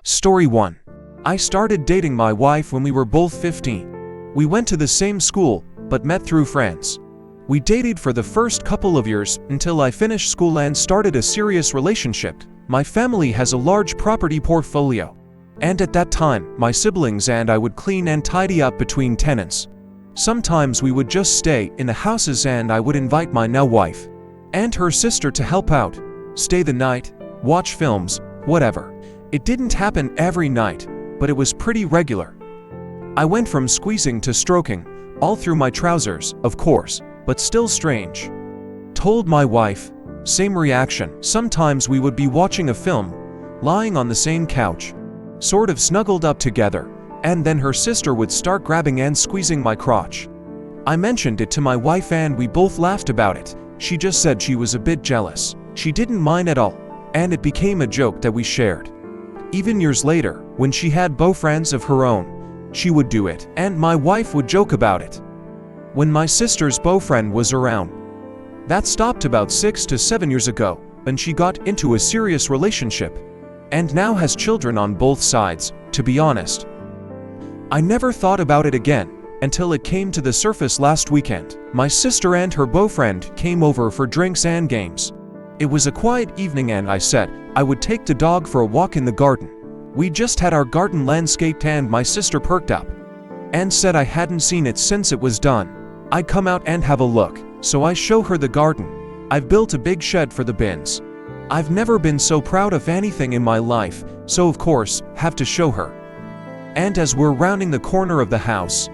Story 1. I started dating my wife when we were both 15. We went to the same school, but met through friends. We dated for the first couple of years until I finished school and started a serious relationship. My family has a large property portfolio. And at that time, my siblings and I would clean and tidy up between tenants. Sometimes we would just stay in the houses and I would invite my now wife and her sister to help out, stay the night, watch films, whatever. It didn't happen every night, but it was pretty regular. I went from squeezing to stroking, all through my trousers, of course, but still strange. Told my wife, same reaction. Sometimes we would be watching a film, lying on the same couch, sort of snuggled up together, and then her sister would start grabbing and squeezing my crotch. I mentioned it to my wife and we both laughed about it. She just said she was a bit jealous. She didn't mind at all, and it became a joke that we shared. Even years later, when she had boyfriends of her own, she would do it, and my wife would joke about it. When my sister's boyfriend was around, that stopped about 6 to 7 years ago, and she got into a serious relationship, and now has children on both sides. To be honest, I never thought about it again, until it came to the surface last weekend. My sister and her boyfriend came over for drinks and games. It was a quiet evening and I said I would take the dog for a walk in the garden. We just had our garden landscaped and my sister perked up and said I hadn't seen it since it was done. I'd come out and have a look, so I show her the garden. I've built a big shed for the bins. I've never been so proud of anything in my life, so of course, have to show her. And as we're rounding the corner of the house,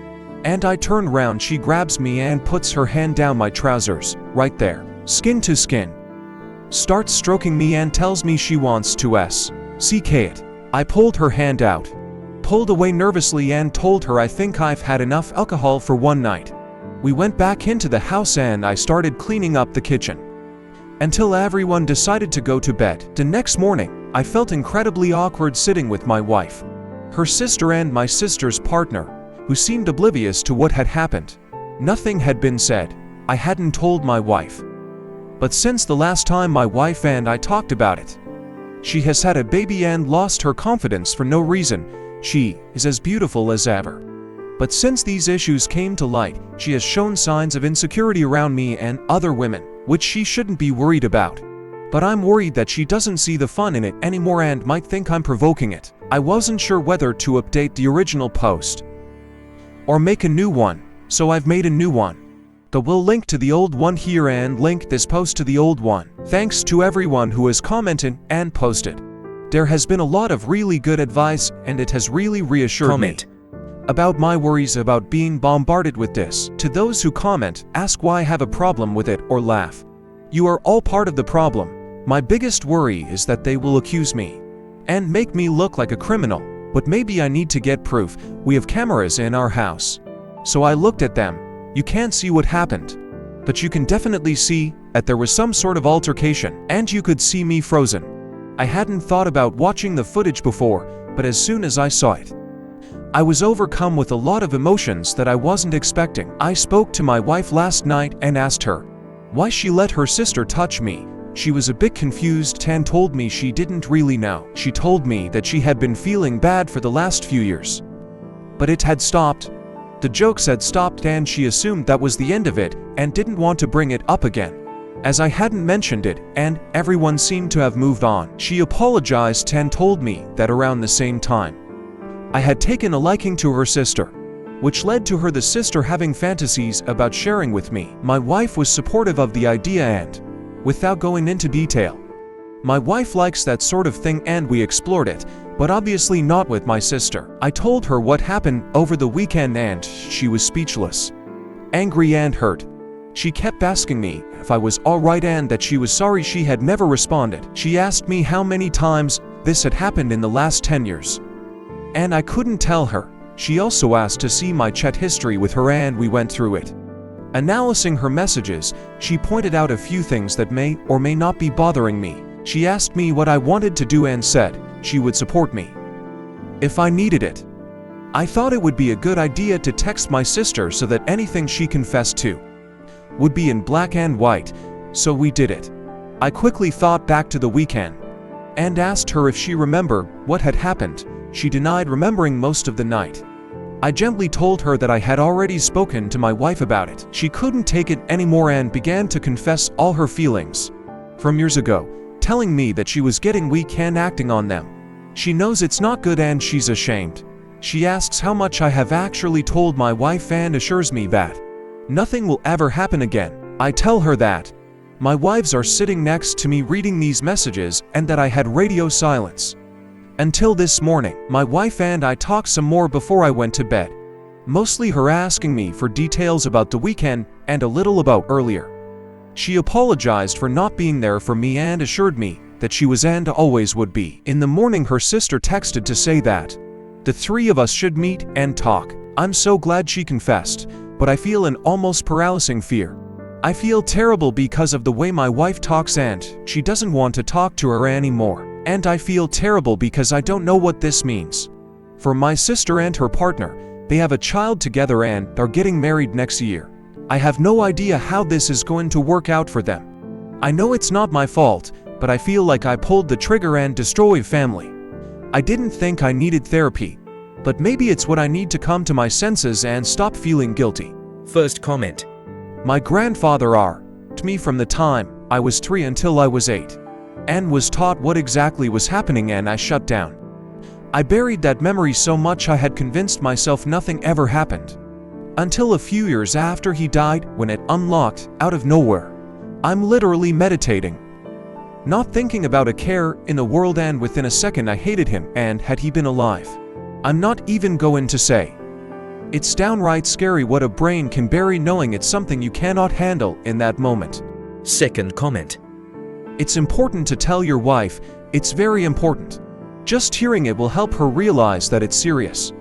and I turn round, she grabs me and puts her hand down my trousers, right there, skin to skin. Starts stroking me and tells me she wants to SCK it. I pulled her hand out, pulled away nervously and told her I think I've had enough alcohol for one night. We went back into the house and I started cleaning up the kitchen until everyone decided to go to bed. The next morning, I felt incredibly awkward sitting with my wife, her sister and my sister's partner, who seemed oblivious to what had happened. Nothing had been said. I hadn't told my wife. But since the last time my wife and I talked about it, she has had a baby and lost her confidence for no reason. She is as beautiful as ever. But since these issues came to light, she has shown signs of insecurity around me and other women, which she shouldn't be worried about. But I'm worried that she doesn't see the fun in it anymore and might think I'm provoking it. I wasn't sure whether to update the original post or make a new one, so I've made a new one. But we'll link to the old one here and link this post to the old one. Thanks to everyone who has commented and posted. There has been a lot of really good advice and it has really reassured me about my worries about being bombarded with this. To those who comment, ask why I have a problem with it or laugh. You are all part of the problem. My biggest worry is that they will accuse me and make me look like a criminal, but maybe I need to get proof. We have cameras in our house. So I looked at them. You can't see what happened, but you can definitely see that there was some sort of altercation, and you could see me frozen. I hadn't thought about watching the footage before, but as soon as I saw it, I was overcome with a lot of emotions that I wasn't expecting. I spoke to my wife last night and asked her why she let her sister touch me. She was a bit confused and told me she didn't really know. She told me that she had been feeling bad for the last few years, but it had stopped. The jokes had stopped and she assumed that was the end of it and didn't want to bring it up again, as I hadn't mentioned it and everyone seemed to have moved on. She apologized and told me that around the same time, I had taken a liking to her sister, which led to the sister having fantasies about sharing with me. My wife was supportive of the idea and, without going into detail, my wife likes that sort of thing and we explored it, but obviously not with my sister. I told her what happened over the weekend and she was speechless, angry and hurt. She kept asking me if I was alright and that she was sorry. She had never responded. She asked me how many times this had happened in the last 10 years, and I couldn't tell her. She also asked to see my chat history with her and we went through it. Analyzing her messages, she pointed out a few things that may or may not be bothering me. She asked me what I wanted to do and said she would support me if I needed it. I thought it would be a good idea to text my sister so that anything she confessed to would be in black and white, so we did it. I quickly thought back to the weekend and asked her if she remembered what had happened. She denied remembering most of the night. I gently told her that I had already spoken to my wife about it. She couldn't take it anymore and began to confess all her feelings from years ago, telling me that she was getting weak and acting on them. She knows it's not good and she's ashamed. She asks how much I have actually told my wife and assures me that nothing will ever happen again. I tell her that my wives are sitting next to me reading these messages and that I had radio silence. Until this morning, my wife and I talked some more before I went to bed, mostly her asking me for details about the weekend and a little about earlier. She apologized for not being there for me and assured me that she was and always would be. In the morning, her sister texted to say that the three of us should meet and talk. I'm so glad she confessed, but I feel an almost paralyzing fear. I feel terrible because of the way my wife talks and she doesn't want to talk to her anymore. And I feel terrible because I don't know what this means. For my sister and her partner, they have a child together and are getting married next year. I have no idea how this is going to work out for them. I know it's not my fault, but I feel like I pulled the trigger and destroyed family. I didn't think I needed therapy, but maybe it's what I need to come to my senses and stop feeling guilty. First comment. My grandfather to me from the time I was 3 until I was 8. And was taught what exactly was happening and I shut down. I buried that memory so much I had convinced myself nothing ever happened. Until a few years after he died, when it unlocked out of nowhere. I'm literally meditating, not thinking about a care in the world, and within a second I hated him and had he been alive. I'm not even going to say. It's downright scary what a brain can bury knowing it's something you cannot handle in that moment. Second comment. It's important to tell your wife, it's very important. Just hearing it will help her realize that it's serious.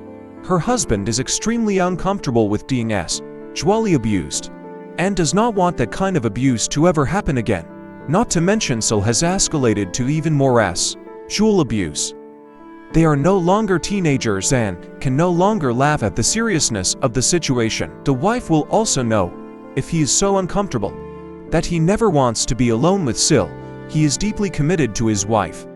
Her husband is extremely uncomfortable with being sexually abused, and does not want that kind of abuse to ever happen again. Not to mention Sil has escalated to even more sexual abuse. They are no longer teenagers and can no longer laugh at the seriousness of the situation. The wife will also know, if he is so uncomfortable, that he never wants to be alone with Sil. He is deeply committed to his wife.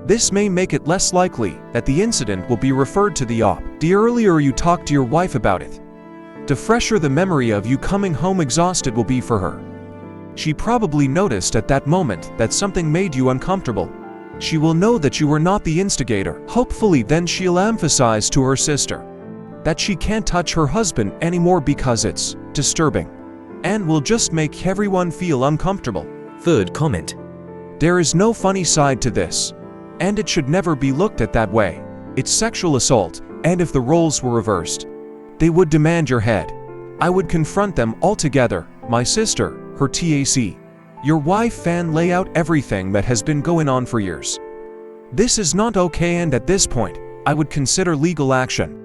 This may make it less likely that the incident will be referred to the op. The earlier you talk to your wife about it, the fresher the memory of you coming home exhausted will be for her. She probably noticed at that moment that something made you uncomfortable. She will know that you were not the instigator. Hopefully then she'll emphasize to her sister that she can't touch her husband anymore because it's disturbing, and will just make everyone feel uncomfortable. Third comment. There is no funny side to this, and it should never be looked at that way. It's sexual assault, and if the roles were reversed, they would demand your head. I would confront them all together, my sister, her TAC, your wife, and lay out everything that has been going on for years. This is not okay, and at this point, I would consider legal action.